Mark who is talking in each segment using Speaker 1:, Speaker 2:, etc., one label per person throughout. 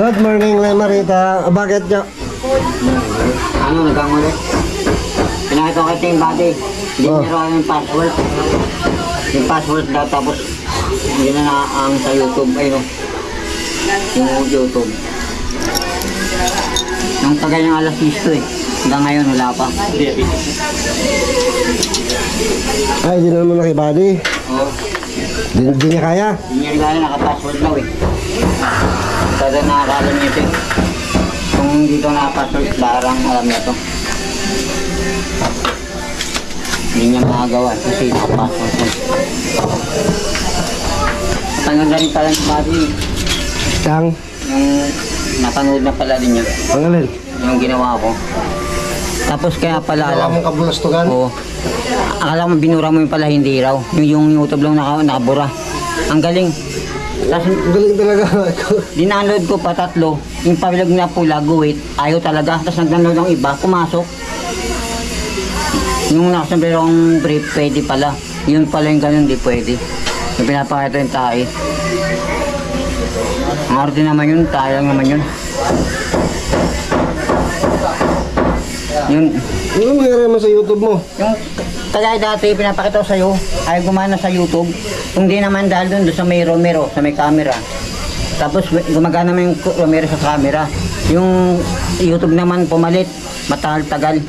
Speaker 1: Good morning, Marita. Bakit nyo?
Speaker 2: Ano, nagkamali? Pinakita ko ito yung body. Hindi niya yung password. Yung password daw, tapos hindi na ang sa YouTube. Ayun, yung YouTube. Nung tagal ng alas 6 to eh. Hanggang ngayon, wala pa.
Speaker 1: Ay, di na naman nakibody.
Speaker 2: Oo.
Speaker 1: Di niya kaya.
Speaker 2: Hindi niya regalo, naka-password daw eh. Kada nakakala niya ito eh. Kung dito naka-password, barang alam niya ito. Hindi niya makagawa kasi naka-password niya. Tangan na rin pala yung body eh.
Speaker 1: Tang.
Speaker 2: Yung napanood na pala din niya.
Speaker 1: Ang alin?
Speaker 2: Yung ginawa ko. Tapos kaya pala
Speaker 1: Wala
Speaker 2: alam.
Speaker 1: mong kabulastugan.
Speaker 2: Oo. Akala mo binura mo yung pala, hindi raw. Yung YouTube lang nakabura. Ang galing. Tapos
Speaker 1: Ang galing talaga.
Speaker 2: dinaload ko pa 3. Yung pabilag na pula, guwit. Ayaw talaga. Tapos nag-download ng iba, pumasok. Yung nakasample akong brief, pwede pala. Yun pala yung ganun, hindi pwede. Yung pinapakita yung tae. Ang arte naman yun, tae lang naman yun. Yun,
Speaker 1: Ano nangyari naman sa YouTube mo?
Speaker 2: yung kagaya dati, pinapakita ko sa'yo, ay gumana sa YouTube. Kung di naman dahil doon sa may Romero, sa may camera. Tapos gumagana naman yung Romero sa camera. Yung YouTube naman pumalit, matagal-tagal.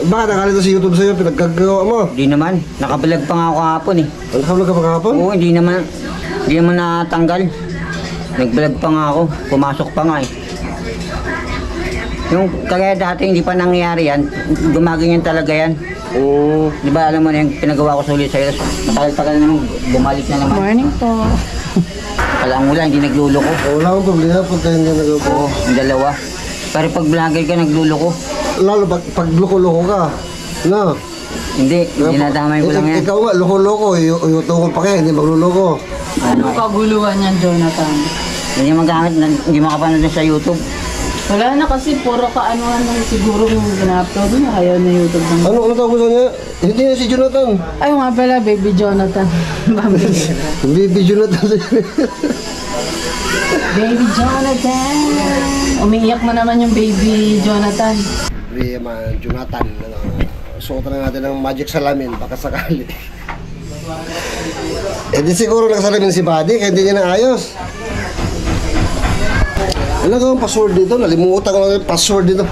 Speaker 1: Baka nakalito sa YouTube sa'yo, pinagkagawa mo.
Speaker 2: Di naman, nakabalag pa nga ako kahapon eh.
Speaker 1: Ang nakablog ka pa kahapon?
Speaker 2: Oo, hindi naman natanggal. Nagbalag pa nga ako, pumasok pa nga eh. Yung kagaya dati, hindi pa nangyayari yan, gumaganyan talaga yan.
Speaker 1: Oo.
Speaker 2: Di ba alam mo na yung pinagawa ko sa ulit sa'yo, matagal-tagal na naman, bumalik na naman.
Speaker 3: Morning po.
Speaker 2: Pala ang ulan, hindi nagluloko.
Speaker 1: Wala akong problema pagka hindi nagawa.
Speaker 2: Oo, yung dalawa. Pero pag vlogger ka, nagluloko.
Speaker 1: Lalo pag loko-loko ka. No?
Speaker 2: Hindi nadamay ko lang yan.
Speaker 1: Ikaw nga, loko-loko. Yung pa kayo, hindi magluloko.
Speaker 3: Ano kaguluhan yan, Jonathan?
Speaker 2: Hindi magamit, hindi makapanood na sa YouTube.
Speaker 3: Wala na kasi puro kaanuhan lang siguro yung gina-upload niya. Ayaw na YouTube ng...
Speaker 1: Ano tawag sa niya? Hindi na si Jonathan.
Speaker 3: Ay, nga pala, baby Jonathan.
Speaker 1: Baby Jonathan.
Speaker 3: Baby Jonathan! Umiiyak na naman yung baby Jonathan.
Speaker 1: Baby Jonathan. Suotan na natin ng magic salamin. Baka sakali. Eh di siguro nakasalamin si Buddy kaya hindi niya naayos. Ano ka ang password dito? Nalimutan ko lang yung password dito.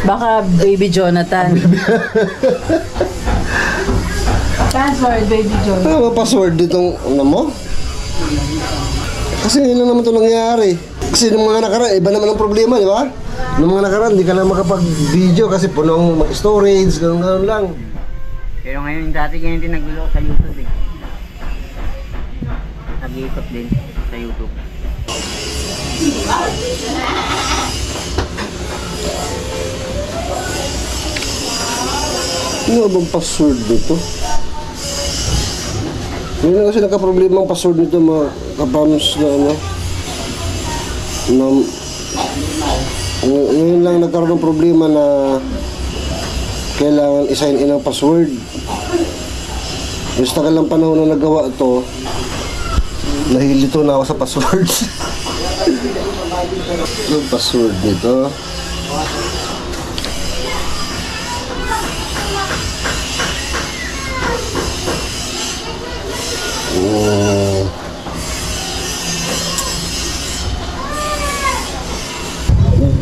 Speaker 3: Baka baby Jonathan. Password, baby Jonathan.
Speaker 1: Ano ba password dito? Ano mo? Kasi yun lang naman ito nangyayari. Kasi nung mga nakaraan, iba naman ang problema, di ba? Nung mga nakaraan, hindi ka lang makapag-video kasi punong mag-storage, gano'n lang.
Speaker 2: Pero ngayon dati ganyan din nagluloko sa YouTube eh. Nag-iikot din sa YouTube.
Speaker 1: Ano bang password dito? Ngayon kasi nagka-problema ang password nito mga kapams na ano. Ngayon lang nagkaroon ng problema na kailangan i-sign in ang password. Yung tagal lang panahon na nagawa ito, nahilito na ako sa password. Yung password nito.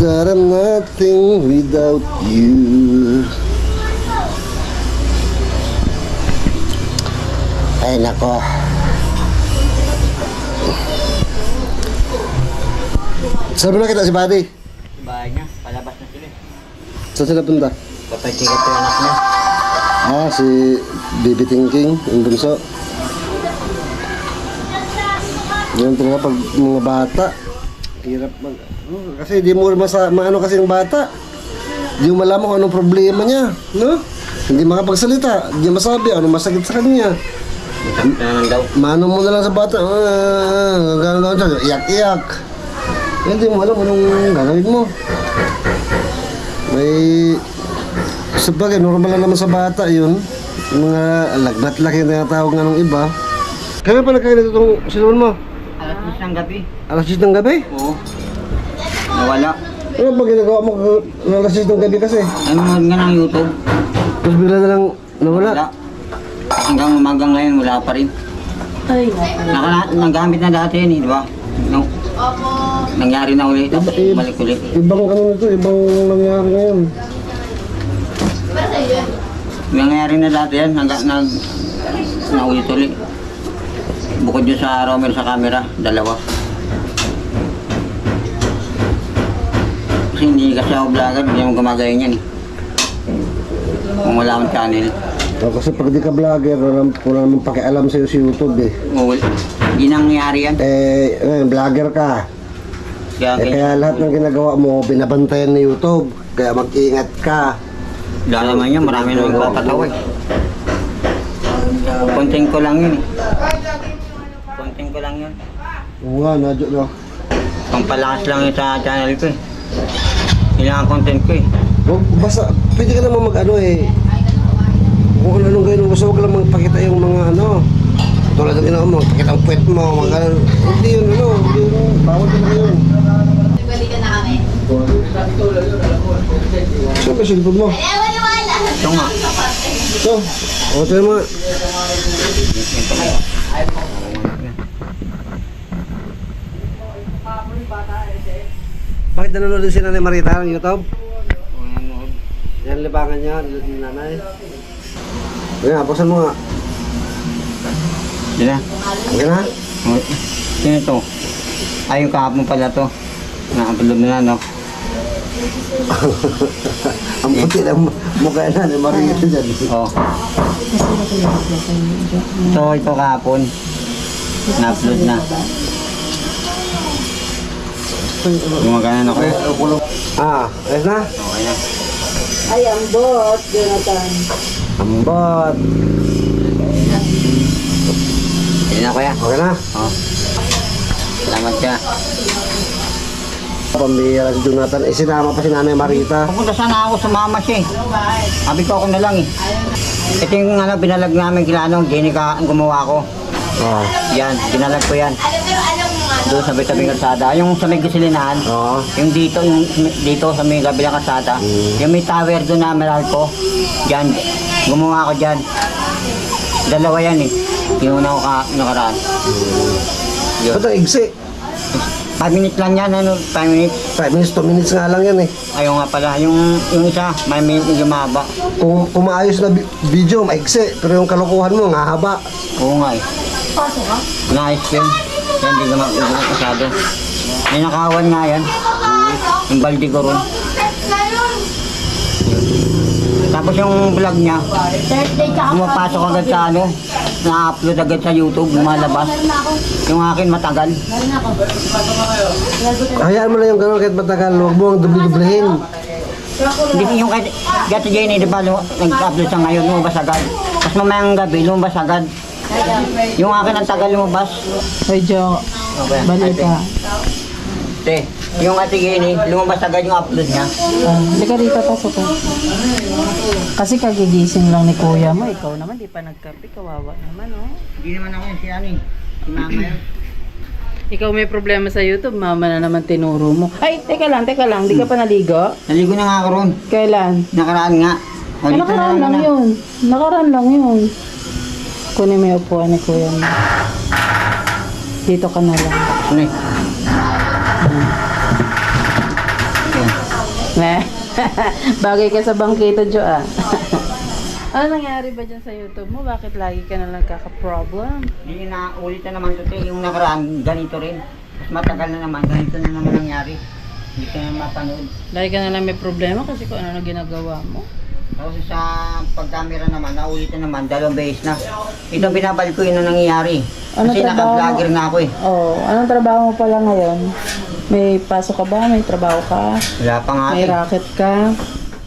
Speaker 1: That I'm nothing without you. Ay nako. Saan mo nakita si Buddy?
Speaker 2: Bahay niya, palabas na sila.
Speaker 1: Saan sila punta?
Speaker 2: Papachikat yung anak niya.
Speaker 1: Ah, si Baby Thinking, yung bunso. Yan talaga pag mga bata. Hirap mag... kasi di mo maano kasi yung bata. Di mo malaman kung anong problema niya. No? Hindi makapagsalita. Hindi masabi anong masakit sa kanya.
Speaker 2: Naman daw.
Speaker 1: Mano mo na lang sa bata. Gano'n siya. Iyak-iyak. Hindi mo alam anong gagawin mo. May... sabagay, normal lang naman sa bata yun. Mga lagnat-laki na tinatawag nga ng iba. Kaya pa nagkaganito itong sinunod mo?
Speaker 2: Alas 10 ng gabi.
Speaker 1: Alas 10 ng gabi?
Speaker 2: Oo. Nawala.
Speaker 1: Ano ba ginagawa mo nalasing ng gabi kasi?
Speaker 2: Ano nga ng YouTube?
Speaker 1: Tapos bigla na lang nawala.
Speaker 2: Wala. Hanggang umaga ngayon, wala pa rin.
Speaker 3: Ay,
Speaker 2: Nagamit na dati yan eh, di ba? No. Nangyari na ulit. Balik ulit.
Speaker 1: Ibang ano nito, ibang nangyari ngayon.
Speaker 2: Nangyari na dati yan, naulit ulit. Bukod yun sa Romer sa camera, dalawa. Kasi hindi kasi ako vlogger, hindi mo gumagaya niyan eh. Kung wala akong channel.
Speaker 1: Kasi pag di ka vlogger, wala namang pakialam sa'yo si YouTube eh.
Speaker 2: Hindi nangyari yan.
Speaker 1: Ngayon, vlogger ka. Kaya lahat ng ginagawa mo, binabantayan ni YouTube. Kaya mag-iingat ka.
Speaker 2: Dahil naman yan, marami na magpapatawa eh. Konting ko lang yun eh. Konting ko lang yun.
Speaker 1: Oo nga, nadyo no.
Speaker 2: Pampalakas lang yun sa channel ko eh. Ilang content ko eh.
Speaker 1: Basta, pwede ka naman mag-ano eh. Kung ano-anong gano'n, basta huwag lang magpakita yung mga ano. Tulad ng ginawa mo, magpakita ang puwet mo, mga ano. Hindi yun, ano, hindi yun, bawal ka na yun.
Speaker 4: Balikan na kami.
Speaker 1: Saan ba silpon mo?
Speaker 2: Ito nga.
Speaker 1: Ito, o tayo mga. Bakit nanonood din si Nanay Marita ng YouTube? Yan libangan niya, ni Nanay. Ayan, buksan mo nga.
Speaker 2: Di na.
Speaker 1: Okay na?
Speaker 2: Sino to? Ay, yung kahapon pala to. Na-upload na no?
Speaker 1: Ang puti ng mukha na ni Marita dyan.
Speaker 2: Oo. So, ito kahapon. Na-upload na. Gumagana na ko eh.
Speaker 1: Ayos na?
Speaker 2: Okay na.
Speaker 3: ay, ambot, Jonathan.
Speaker 1: Ambot.
Speaker 2: Hindi na kuya.
Speaker 1: Okay na?
Speaker 2: Oo. Salamat ka.
Speaker 1: Pambihira si Jonathan. Sinama pa si Nanay Marita.
Speaker 2: Pupunta sana ako, sumama siya eh. Sabi ko ako na lang eh. Ito yung binalag namin kila Jenica ang gumawa ko.
Speaker 1: Oo.
Speaker 2: Yan, binalag ko yan. Doon sa may kalsada. Yung sa may gasolinahan.
Speaker 1: Oo.
Speaker 2: Yung dito sa may kabilang kalsada. Yung may tower doon na Meralco. Diyan, gumawa ko dyan. Dalawa yan eh. Yung una ko nakaraan. Yun.
Speaker 1: Ba't ang igsi?
Speaker 2: 5 minutes lang yan, 5 minutes.
Speaker 1: 5 minutes, 2 minutes nga lang yan eh.
Speaker 2: Ayaw nga pala, yung isa, may minute yung mahaba.
Speaker 1: Kung maayos na video, maigsi. Pero yung kalokohan mo, nga haba.
Speaker 2: Oo nga eh. Nice yun. Yan, di naman kasado. May nakawan nga yan. Yung balde ko ron. Tapos yung vlog niya, pumapasok agad sa na-upload agad sa YouTube, lumalabas. Yung akin matagal.
Speaker 1: Hayaan mo lang yung gano'n kahit matagal. Huwag mo ang dubli-dublihin.
Speaker 2: Hindi yung kahit Gato Jenny, di ba, nag-upload siya ngayon, lumabas agad. Tapos mamayang gabi, lumabas agad. Yung akin ang tagal lumabas.
Speaker 3: Ay, Jo, balita.
Speaker 2: Te, yung Ate Jenny, lumabas agad yung upload niya.
Speaker 3: Hindi ka rito, pasok ka. Kasi kagigising lang ni kuya mo, ikaw naman, di pa nagkape, kawawa naman, oh.
Speaker 2: Hindi naman ako yung si si mama yun.
Speaker 3: Ikaw may problema sa YouTube, mama na naman tinuro mo. Ay, teka lang, di ka pa naligo?
Speaker 2: Naligo na nga ako ron.
Speaker 3: Kailan?
Speaker 2: Nakaraan nga. O, dito
Speaker 3: Nakaraan
Speaker 2: na
Speaker 3: lang
Speaker 2: muna.
Speaker 3: yun. Nakaraan lang yun. Kunin mo yung upuan ni kuya mo. Dito ka na lang.
Speaker 2: Ano eh?
Speaker 3: Bagay ka sa bangkito, Jo, ah. Ano nangyari ba dyan sa YouTube mo? Bakit lagi ka na lang kaka-problem?
Speaker 2: Hindi na ulit na naman ito. Yung nakaraan, ganito rin. Mas matagal na naman, ganito na naman nangyari. Hindi ka na mapanood.
Speaker 3: Lagi ka na lang may problema kasi kung ano na ginagawa mo.
Speaker 2: Tapos sa pag-camera naman, naulit na naman, 2 beses na. Ito binabalik ko yun na nangyayari.
Speaker 3: Ano
Speaker 2: Kasi
Speaker 3: trabaho
Speaker 2: naka-vlogger
Speaker 3: mo?
Speaker 2: na ako eh.
Speaker 3: Oh, anong trabaho mo pala ngayon? May pasok ka ba? May trabaho ka?
Speaker 2: Wala pa nga
Speaker 3: May
Speaker 2: eh.
Speaker 3: racket ka?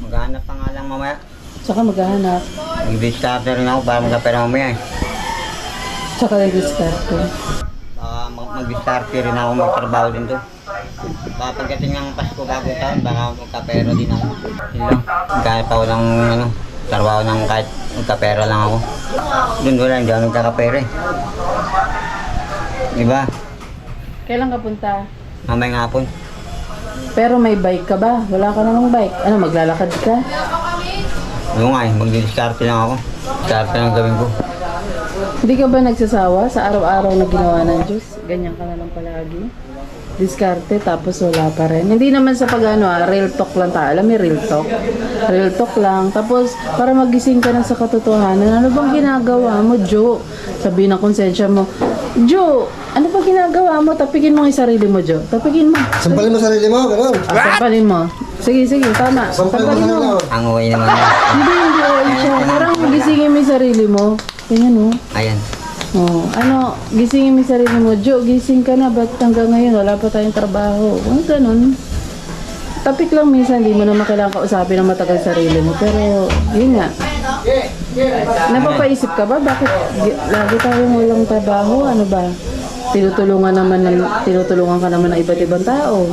Speaker 2: Maghanap pa nga lang mamaya.
Speaker 3: Tsaka maghahanap.
Speaker 2: Mag-starter rin ako para magkapera mamaya eh.
Speaker 3: Tsaka nag-discarte.
Speaker 2: Baka mag-starter rin ako magtrabaho din to. Baka pagdating ng Pasko bagong taon, baka magkapera din ako. Yun lang. Kahit ako ng trabaho ng kahit magkapera lang ako. Doon wala, hindi ako nagkakapera eh. Diba?
Speaker 3: Kailan ka punta?
Speaker 2: Mamaya nga po.
Speaker 3: Pero may bike ka ba? Wala ka namang bike. Ano, maglalakad ka?
Speaker 2: Oo nga magdidiskarte lang ako. Diskarte lang gawin ko.
Speaker 3: Hindi ka ba nagsasawa sa araw-araw na ginawa ng Diyos? Ganyan ka na lang palagi? Diskarte tapos wala pa rin. Hindi naman sa real talk lang tayo. Alam mo, real talk? Real talk lang. Tapos, para magising ka na sa katotohanan, ano bang ginagawa mo, Jo? Sabihin ng konsensya mo, Jo, ano ba ginagawa mo? Tapikin mo yung sarili mo, Jo. Tapikin mo.
Speaker 1: Sampalin mo sarili mo, gano'n.
Speaker 3: Sampalin mo. Sige, tama.
Speaker 1: Sampalin mo
Speaker 3: Sampalin
Speaker 1: sarili
Speaker 3: mo.
Speaker 1: mo.
Speaker 2: Ang uwi naman niya.
Speaker 3: Hindi okay siya. Parang gisingin mo yung sarili mo. Ganyan, oh.
Speaker 2: Ayan.
Speaker 3: Oh, gisingin mo yung sarili mo. Jo, gising ka na. Ba't hanggang ngayon wala pa tayong trabaho? Ganun. Tapik lang minsan, hindi mo naman kailangan kausapin ng matagal sarili mo. Pero, yun nga. Napapaisip ka ba? Bakit lagi tayong walang trabaho? Ano ba? Tinutulungan ka naman ng iba't ibang tao.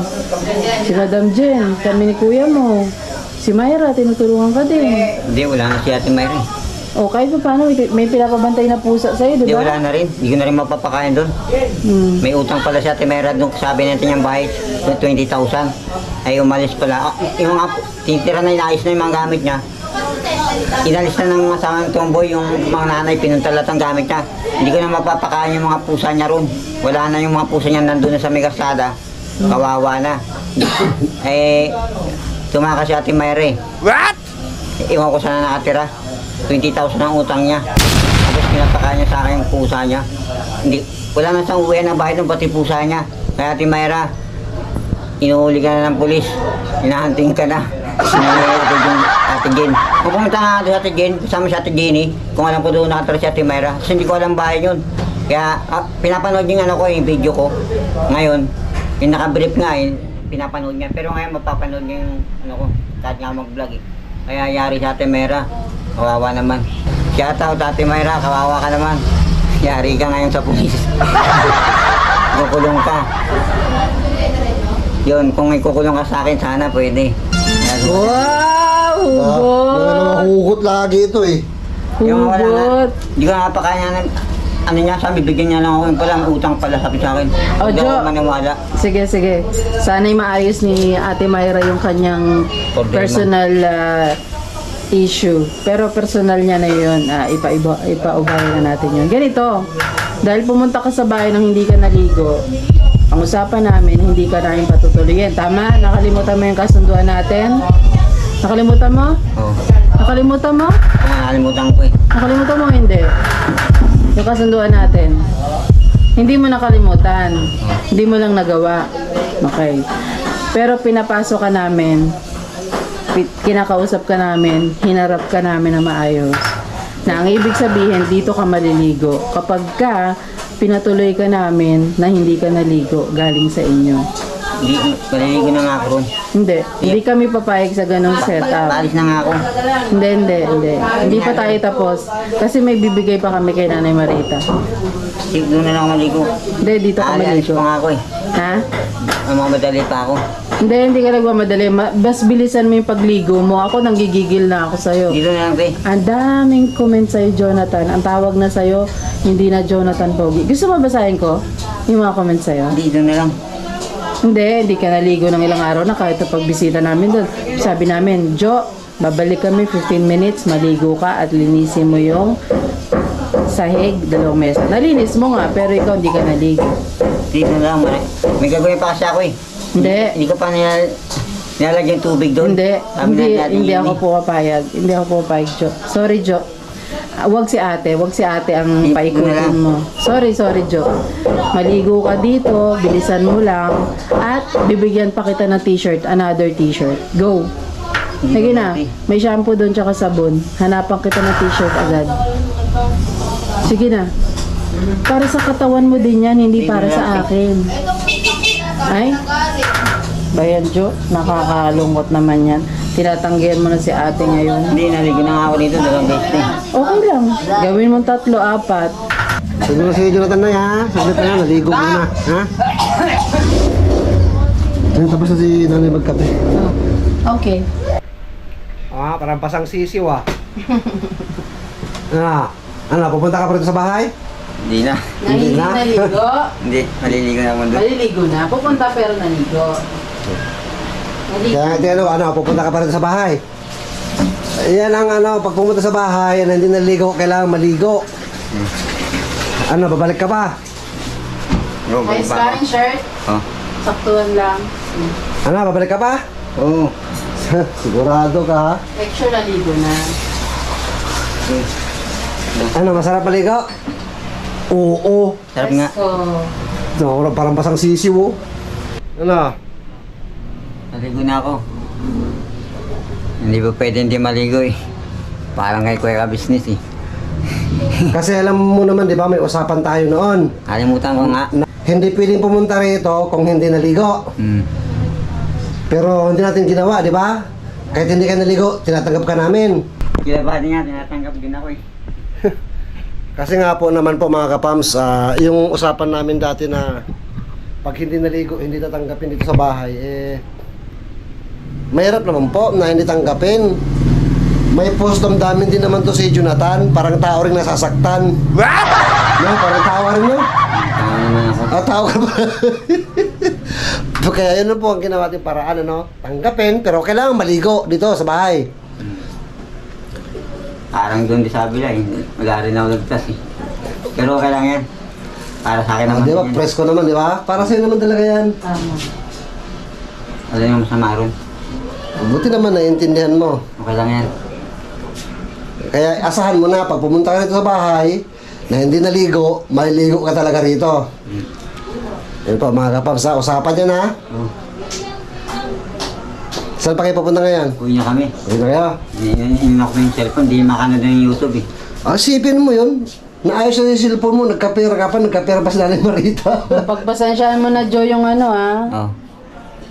Speaker 3: Si Madam Jen, kami ni Kuya mo. Si Myra, tinutulungan ka din.
Speaker 2: Hindi, wala na si Ate Mayre.
Speaker 3: O, kahit pa paano, may pinapabantay na pusa sa'yo, di
Speaker 2: Hindi,
Speaker 3: ba?
Speaker 2: wala na rin. Hindi ko na rin mapapakain doon. May utang pala si Ate Mayra doon. Sabi natin yung bahay, 20,000. Ay, umalis pala. Yung mga tinitira na inaayos na yung mga gamit niya. Inalis na ng asawa ng tomboy yung mga nanay, pinunta lahat ang gamit niya. Hindi ko na mapapakain yung mga pusa niya ron. Wala na yung mga pusa niya nandun na sa may kalsada. Kawawa na. Tumakas si Ate Mayre. What? Iwan ko sana nakatira. 20,000 ang utang niya. Tapos pinapakain niya sa akin yung pusa niya. Wala na siyang uwi ng bahay ng pati pusa niya. Kaya Ate Mayra, inuhuli ka na ng pulis. Hinahunting ka na. Sinali yung Ate Jen. Kung pumunta nga doon sa Ate Jen, kasama si Ate Jenny, kung alam ko doon nakatira si Ate Mayra, kasi hindi ko alam bahay yun. Kaya pinapanood yung yung video ko. Ngayon, yung nakabrief nga pinapanood niya. Pero ngayon mapapanood niya yung kahit nga mag-vlog eh. Kaya yari si Ate Mayra, kawawa naman. Shout out Ate Mayra, kawawa ka naman. Yari ka ngayon sa pulis. Kukulong ka. Yun, kung ikukulong ka sa akin, sana pwede.
Speaker 3: Wow!
Speaker 1: Mga
Speaker 3: Hugot!
Speaker 1: hugot lagi ito eh.
Speaker 2: Yung wala na,
Speaker 3: Hugot!
Speaker 2: hindi ko napakain ng niya, sabi, bigyan niya lang ako yung pala, utang pala sabi sa akin.
Speaker 3: Oh,
Speaker 2: Hindi
Speaker 3: Jo.
Speaker 2: ako maniwala.
Speaker 3: Sige. Sana'y maayos ni Ate Mayra yung kanyang
Speaker 2: Problema.
Speaker 3: personal issue. Pero personal niya na yun, ipaubayan na natin yun. Ganito, dahil pumunta ka sa bahay nang hindi ka naligo, ang usapan namin, hindi ka namin patutuloyin. Tama? Nakalimutan mo yung kasunduan natin? Nakalimutan mo?
Speaker 2: Oo.
Speaker 3: Nakalimutan mo?
Speaker 2: Nakalimutan ko eh.
Speaker 3: Nakalimutan mo hindi? Yung kasunduan natin. Hindi mo nakalimutan. Hindi mo lang nagawa. Okay. Pero pinapasok ka namin, kinakausap ka namin, hinarap ka namin na maayos. Na ang ibig sabihin, dito ka maliligo. Kapag ka, pinatuloy ka namin na hindi ka naligo galing sa inyo.
Speaker 2: Maliligo na nga ako ron.
Speaker 3: Hindi kami papayag sa ganong setup.
Speaker 2: Paalis na nga ako.
Speaker 3: Hindi pa tayo tapos. Kasi may bibigay pa kami kay Nanay Marita.
Speaker 2: Doon na lang ako maligo.
Speaker 3: Hindi, dito ka
Speaker 2: Alis
Speaker 3: maligo.
Speaker 2: pa nga ako eh.
Speaker 3: Ha?
Speaker 2: Mamadali pa ako.
Speaker 3: Hindi ka nagmamadali. Bas bilisan mo yung pagligo mo. Ako nanggigigil na ako sa'yo.
Speaker 2: Dito na lang eh.
Speaker 3: Ang daming comment sa'yo, Jonathan. Ang tawag na sa'yo, hindi na Jonathan Pogi. Gusto mo basahin ko? Yung mga comment sa'yo?
Speaker 2: Dito na lang.
Speaker 3: Hindi ka naligo ng ilang araw na kahit sa pagbisita namin doon. Sabi namin, Jo, babalik kami 15 minutes, maligo ka at linisin mo yung sahig, 2 mesa. Nalinis mo nga, pero ikaw hindi ka naligo.
Speaker 2: Dito na lang. May gagawin pa kasi ako eh. Hindi ko pa nilalagyan tubig doon.
Speaker 3: Hindi ako pumapayag. Hindi ako pumapayag, Jo. Sorry, Jo. Wag si ate ang paikutin mo. Sorry, Jo. Maligo ka dito, bilisan mo lang, at bibigyan pa kita ng t-shirt, another t-shirt. Go. Sige na, may shampoo doon tsaka sabon. Hanapan kita ng t-shirt agad. Sige na. Para sa katawan mo din yan, hindi para sa akin. Ay? Bayan, Jo, nakakalungkot naman yan. Tinatanggihan mo na si ate ngayon.
Speaker 2: Hindi, naligo na nga ako dito, 2 beses na eh.
Speaker 3: Okay lang. Gawin mo 3, 4.
Speaker 1: Siguro si Jonathan na ha. Saglit na, naligo mo na. Ha? Ayun, tapos na si nanay magkape.
Speaker 3: Okay.
Speaker 1: Parang pasang sisiw Ano, pupunta ka pa rito sa bahay?
Speaker 2: Hindi na.
Speaker 1: Hindi na.
Speaker 3: Naligo?
Speaker 2: Hindi, maliligo na ako doon.
Speaker 3: Maliligo na. Pupunta pero naligo.
Speaker 1: Kaya pupunta ka pa rin sa bahay. Yan ang pag pumunta sa bahay, na hindi naligo, kailangan maligo. Babalik ka pa?
Speaker 3: Nice parang shirt.
Speaker 2: Oh.
Speaker 3: Saktuhan lang.
Speaker 1: Babalik ka pa?
Speaker 2: Oo.
Speaker 1: Sigurado ka, ha?
Speaker 3: Lecture na ligo na.
Speaker 1: Masarap maligo? Oo.
Speaker 2: Sarap nga.
Speaker 1: Parang basang sisiw, oh.
Speaker 2: Maligo na ako. Hindi ba pwede hindi maligo eh. Parang kay Kuya Business eh.
Speaker 1: Kasi alam mo naman, di ba, may usapan tayo noon.
Speaker 2: Kalimutan ko nga.
Speaker 1: Hindi pwedeng pumunta rito kung hindi naligo. Pero hindi natin ginawa, di ba? Kahit hindi ka naligo, tinatanggap ka namin.
Speaker 2: Kila ba niya, tinatanggap din ako eh.
Speaker 1: Kasi nga po naman po mga kapams, yung usapan namin dati na pag hindi naligo, hindi tatanggapin dito sa bahay, mahirap naman po na hindi tanggapin. May post damdamin din naman to si Jonathan, parang tao rin nasasaktan. No, parang tao rin yun.
Speaker 2: Tama naman ako.
Speaker 1: Tao ka ba? Kaya yun na po ang ginawa natin paraan, tanggapin, pero kailangan maligo dito sa bahay.
Speaker 2: Parang doon di sabi lang eh. Wala rin ako nagtas eh. Pero okay lang yan. Para sa akin naman.
Speaker 1: Di ba?
Speaker 2: yan.
Speaker 1: Presko naman, di ba? Para sa'yo naman talaga yan.
Speaker 3: Tama.
Speaker 2: Wala yung masama ron.
Speaker 1: Buti naman naiintindihan mo.
Speaker 2: Okay lang yan.
Speaker 1: Kaya asahan mo na, pag pumunta ka rito sa bahay, na hindi naligo, maliligo ka talaga rito. Yan po mga kapams, usapan yan, ha?
Speaker 2: Oh.
Speaker 1: Saan pa kayo pupunta ngayon?
Speaker 2: Uwi niya kami.
Speaker 1: Uwi na kayo.
Speaker 2: Inunak ko yung cellphone. Di makano na yung YouTube eh.
Speaker 1: Sipin mo yun. Naayos na yung cellphone mo, nagkapera ka pa, nagkapera pa sila ni Marita.
Speaker 3: Pagpasensyaan mo na, Jo, yung ha?
Speaker 2: Oh.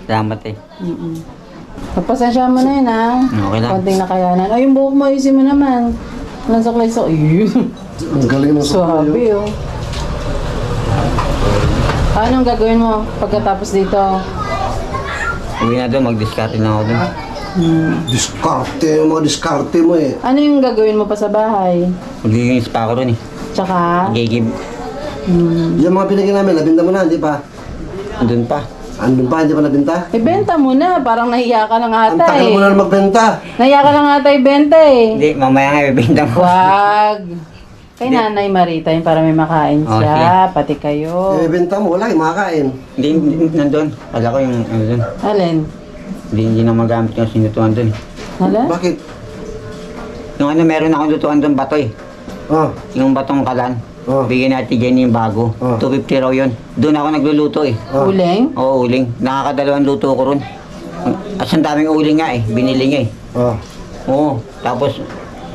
Speaker 2: Salamat eh.
Speaker 3: Pagpasensyaan mo na yun, ha?
Speaker 2: Okay lang.
Speaker 3: Konting nakayanan. Ay, yung buhok mo, ayusin mo naman. Lansak-lansak. Ayun.
Speaker 1: Ang galing ng
Speaker 3: Sabi, oh. Anong gagawin mo pagkatapos dito?
Speaker 2: Uwi na doon. Mag-discarte lang ako doon.
Speaker 1: Diskarte, yung mga diskarte mo eh.
Speaker 3: Ano yung gagawin mo pa sa bahay?
Speaker 2: Maglinis pa ako ron eh.
Speaker 3: Tsaka,
Speaker 2: Gigib.
Speaker 1: Yung mga pinagin namin, nabinta mo na, hindi pa?
Speaker 2: Doon pa.
Speaker 1: Andun pa, hindi pa nabinta?
Speaker 3: ibenta mo na. Parang nahiya ka lang
Speaker 1: Ang
Speaker 3: ata
Speaker 1: tagal
Speaker 3: eh.
Speaker 1: mo na magbenta.
Speaker 3: Nahiya ka lang ata ibenta eh.
Speaker 2: Hindi, mamaya nga ibibenta mo.
Speaker 3: Wag. Kay Nanay Marita yun para may makain
Speaker 2: Oh,
Speaker 3: siya. Pati kayo.
Speaker 1: Ibenta mo, wala, makakain.
Speaker 2: Hindi, nandun. Kala ko yung ano doon.
Speaker 3: Alin?
Speaker 2: Hindi na magamit yung sinutuan doon.
Speaker 3: Hala?
Speaker 1: Bakit?
Speaker 2: Yung ano, meron akong lutuan doon, batoy.
Speaker 1: Oh,
Speaker 2: Yung batong kalan.
Speaker 1: Oh.
Speaker 2: Bigyan natin Jenny yung bago.
Speaker 1: Oh.
Speaker 2: 250 raw yun. Doon ako nagluluto eh.
Speaker 1: Oh.
Speaker 3: Uling?
Speaker 2: Oo, uling. Nakakadalawang luto ko ron. At ang daming uling nga eh. Binili niya eh.
Speaker 1: oh.
Speaker 2: Oo. Tapos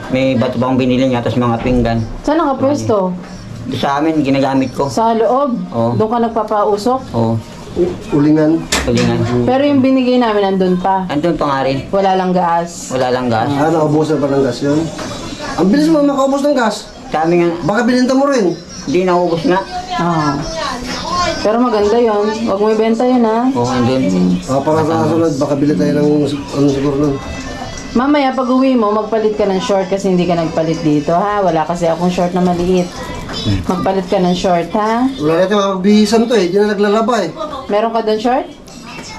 Speaker 2: may bato bang binili niya. Tapos mga pinggan.
Speaker 3: Saan nakapwesto?
Speaker 2: Doon sa amin, ginagamit ko.
Speaker 3: Sa loob?
Speaker 2: Oo.
Speaker 3: Doon ka nagpapausok?
Speaker 2: Oo.
Speaker 1: Ulingan.
Speaker 2: Ulingan.
Speaker 3: Pero yung binigay namin nandun pa.
Speaker 2: Andun pa nga rin.
Speaker 3: Wala lang gas.
Speaker 2: Wala lang gas.
Speaker 1: Naubusan pa ng gas yun. Ang bilis mo makaubos ng gas.
Speaker 2: Sa amin nga,
Speaker 1: Baka bininta mo rin.
Speaker 2: hindi naubos nga.
Speaker 3: Ah. Pero maganda yun. Huwag mo ibenta yun ha.
Speaker 2: Oo, andun.
Speaker 1: Para sa kasunod, baka bili tayo ng siguro nun.
Speaker 3: Mamaya pag uwi mo, magpalit ka ng short kasi hindi ka nagpalit dito ha. Wala kasi akong short na maliit. Magpalit ka ng short ha.
Speaker 1: Wala natin mabihisan to eh, di na naglalaba eh.
Speaker 3: Meron ka doon short?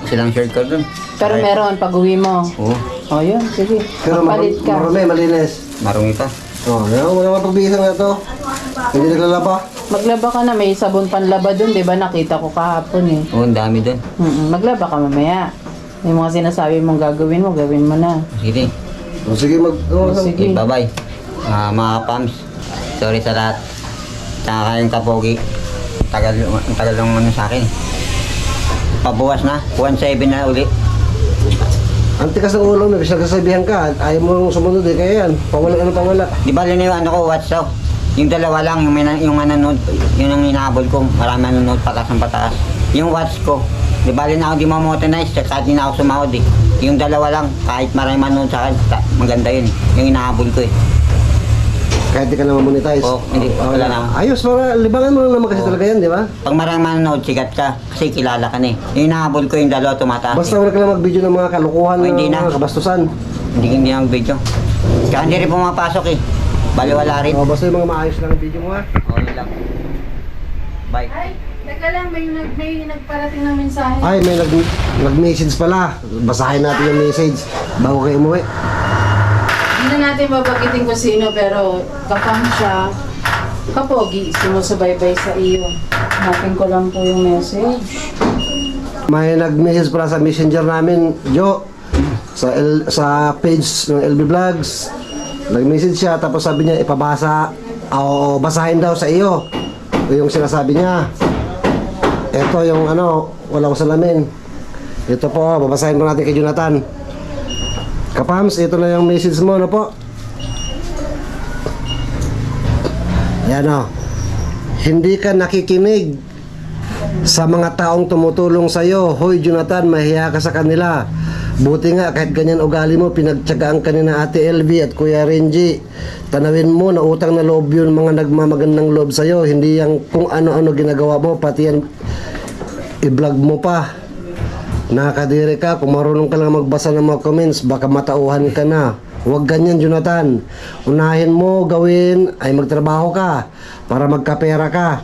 Speaker 2: Silang shirt ko dun.
Speaker 3: Pero meron pag uwi mo.
Speaker 2: Oo.
Speaker 3: O yun, sige.
Speaker 1: Pero
Speaker 3: Magpalit ka.
Speaker 1: marami, malinis.
Speaker 2: Marungi pa.
Speaker 1: Wala mapagbihisan na to. Hindi naglalaba.
Speaker 3: Maglaba ka na, may sabon panlaba doon, di ba? Nakita ko kahapon eh.
Speaker 2: Oo, ang dami dun.
Speaker 3: Maglaba ka mamaya. Yung mga sinasabi mong gagawin mo, gawin mo na.
Speaker 2: Sige.
Speaker 1: Sige,
Speaker 3: Sige.
Speaker 2: Okay, bye-bye. Mga kapams, sorry sa lahat. Tsaka kayong kapogi. Ang tagal lang ano sa akin. Pabuwas na, 1.7 na uli.
Speaker 1: Ang tikas ng ulo, may sasabihan ka. Ayaw mo sumunod eh, kaya yan. Pawala.
Speaker 2: Di ba yun yung ano ko, watch daw? Yung dalawa lang, yung nanonood, yun ang hinahabol ko. Marami nanonood, pataas ng pataas. Yung watch ko, di ba na ako di mamotonize, kahit di na ako sumahod eh. Yung dalawa lang, kahit marami manonood sa akin, maganda yun eh. Yung hinahabol ko eh.
Speaker 1: Kahit di ka na mamonetize.
Speaker 2: Oo, hindi, wala na.
Speaker 1: Ayos, para libangan mo lang naman kasi talaga yan, di ba?
Speaker 2: Pag marami manonood, sikat ka, kasi kilala ka na eh. Yung hinahabol ko yung dalawa, tumataas
Speaker 1: Basta
Speaker 2: eh.
Speaker 1: wala ka lang mag-video ng mga kalukuhan,
Speaker 2: Oh, hindi na.
Speaker 1: mga kabastusan.
Speaker 2: Hindi ang video. Kaya hindi rin pumapasok eh. Bali wala rin.
Speaker 1: Basta yung mga maayos lang ang video mo ha.
Speaker 2: Oo, yun lang. Bye.
Speaker 3: Teka lang, may nagparating ng mensahe.
Speaker 1: Ay, may nag-message pala. Basahin natin yung message bago kayo umuwi.
Speaker 3: Hindi na natin babagitin kung sino, pero kapang siya, kapogi, sumusubaybay sa iyo. Hanapin ko lang po yung message.
Speaker 1: May nag-message pala sa messenger namin, Jo, sa page ng LB Vlogs. Nag-message siya, tapos sabi niya, ipabasa, o basahin daw sa iyo. Yung sinasabi niya. Ito yung ano, walang salamin. Ito po, babasahin po natin kay Jonathan. Kapams, ito na yung message mo, ano po? Ayan o. Hindi ka nakikinig sa mga taong tumutulong sa'yo. Hoy Jonathan, mahiya ka sa kanila. Buti nga kahit ganyan ugali mo, pinagtsagaan ka ni na Ate LV at Kuya Renji. Tanawin mo na utang na loob yun mga nagmamagandang loob sa'yo. Hindi yung kung ano-ano ginagawa mo, pati yan i-vlog mo pa. Nakakadiri ka, kung marunong ka lang magbasa ng mga comments, baka matauhan ka na. Huwag ganyan, Jonathan. Unahin mo gawin ay magtrabaho ka para magkapera ka.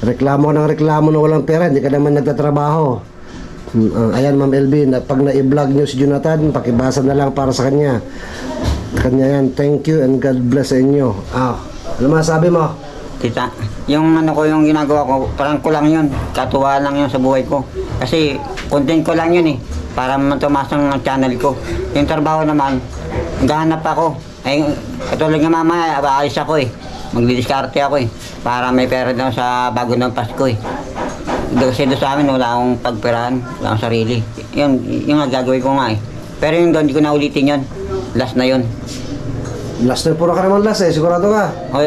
Speaker 1: Reklamo ng reklamo na walang pera, hindi ka naman nagtatrabaho. Ayan, Ma'am LB, pag na-i-vlog nyo si Jonathan, pakibasa na lang para sa kanya. Kanya yan, thank you and God bless sa inyo. Ano masabi mo?
Speaker 2: Tita, yung ano ko, yung ginagawa ko, parang ko lang yun. Katuwa lang yun sa buhay ko. Kasi content ko lang yun eh. Para matumas ang channel ko. Yung trabaho naman, gahanap ako. Ay, katulad nga mamaya, aalis ako eh. Magdidiskarte ako eh. Para may pera daw sa bago ng Pasko eh. Kasi doon sa amin, wala akong pagperahan, wala akong sarili. Yun, yung nga gagawin ko nga eh. Pero yung doon, di ko na ulitin yun. Last na yun.
Speaker 1: Last na puro ka naman last eh, sigurado ka.
Speaker 2: O,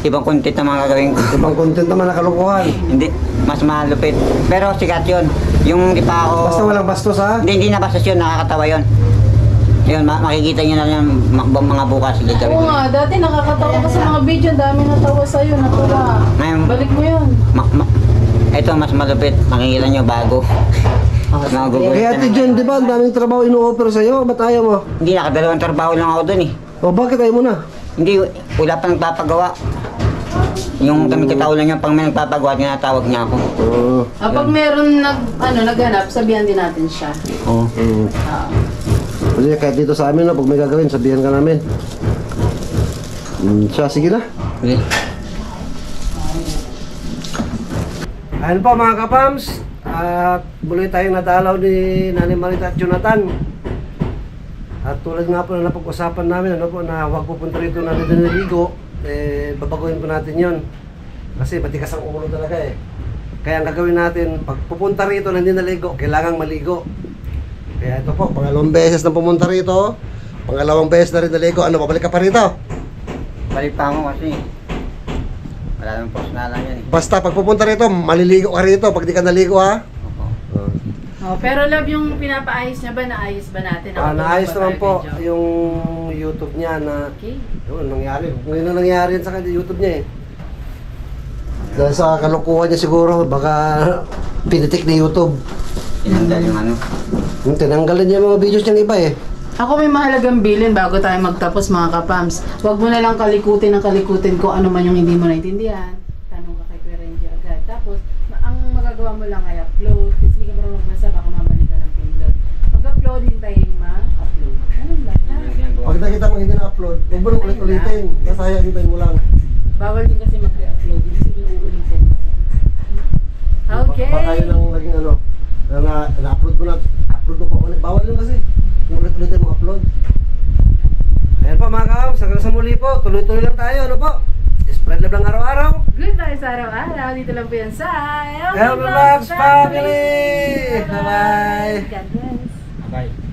Speaker 2: ibang content na mga gagawin ko.
Speaker 1: Ibang content naman nakalukuhan.
Speaker 2: Hindi, mas malupit. Pero sikat yun. Yung di pa ako...
Speaker 1: Basta walang bastos ha?
Speaker 2: Hindi na bastos yun, nakakatawa yun. Yun, makikita nyo na yung mga bukas.
Speaker 3: Oo nga, dati nakakatawa ka sa mga video, ang dami natawa sa'yo, natuwa.
Speaker 2: Ngayon,
Speaker 3: Balik mo yun.
Speaker 2: ito mas malupit, makikita nyo bago. Nagugulat
Speaker 1: Kaya Ate Jen, di ba ang daming trabaho ino-offer sa'yo? Ba't ayaw mo?
Speaker 2: Hindi, nakadalawang trabaho lang ako dun eh.
Speaker 1: O bakit ayaw mo na?
Speaker 2: Hindi, wala pa nagpapagawa. Yung kami kataulan niya, pang may nagpapagawa, tinatawag niya ako.
Speaker 3: Pag meron naghanap, sabihan din natin siya.
Speaker 2: Oo.
Speaker 1: Kasi kahit dito sa amin, pag may gagawin, sabihan ka namin. Siya, sige na.
Speaker 2: Okay.
Speaker 1: Ayan po mga kapams, at muli tayong nadalaw ni Nanay Marita at Jonathan. At tulad nga po na napag-usapan namin, ano po, na huwag pupunta rito na naliligo, babaguhin po natin yon. Kasi matigas ang ulo talaga eh. Kaya ang gagawin natin, pag pupunta rito na hindi naligo, kailangang maligo. Kaya ito po, pangalawang beses na pumunta rito, pangalawang beses na rin naligo, ano, babalik ka pa rito?
Speaker 2: Balik pa ako kasi wala nang post na lang yan eh.
Speaker 1: Basta pag pupunta rito, maliligo ka rito pag di ka naligo ha.
Speaker 2: Opo.
Speaker 3: Oh, pero love, yung pinapaayos niya ba, naayos ba natin?
Speaker 1: Naayos naman po yung YouTube niya na
Speaker 3: Okay.
Speaker 1: yun, nangyari. Ngayon na nangyari yan sa kanya, YouTube niya eh. Dahil sa kalukuhan niya siguro, baka pinitik ni YouTube.
Speaker 2: Tinanggal yung ano.
Speaker 1: Yung tinanggalan niya yung mga videos niyang iba eh.
Speaker 3: Ako may mahalagang bilin bago tayo magtapos mga kapams. Huwag mo na lang kalikutin kung ano man yung hindi mo naintindihan. Tanong ka kay Kuya Renji agad. Tapos, ang magagawa mo lang ay upload. Kasi hindi ka marunong magbasa, baka mamali ka ng pindot. Mag-upload, hintayin ma-upload. Ganun lang. Ha?
Speaker 1: Pag nakita mo hindi na-upload, huwag mo nang ulit-ulitin. Basta hintayin mo lang.
Speaker 3: Bawal din kasi mag-upload. Hindi sabihin uulitin. Okay.
Speaker 1: Baka yun ang naging ano, na-upload mo na, upload mo pa ulit. Bawal yun kasi. Yung ulit-ulitin mo upload. Ayan po mga kaam, sa muli po, tuloy-tuloy lang tayo, ano po? Spread love lang araw-araw.
Speaker 3: Good tayo sa araw-araw. Dito lang po yan sa
Speaker 1: LB Vlogs Family! Bye-bye!
Speaker 3: God bless.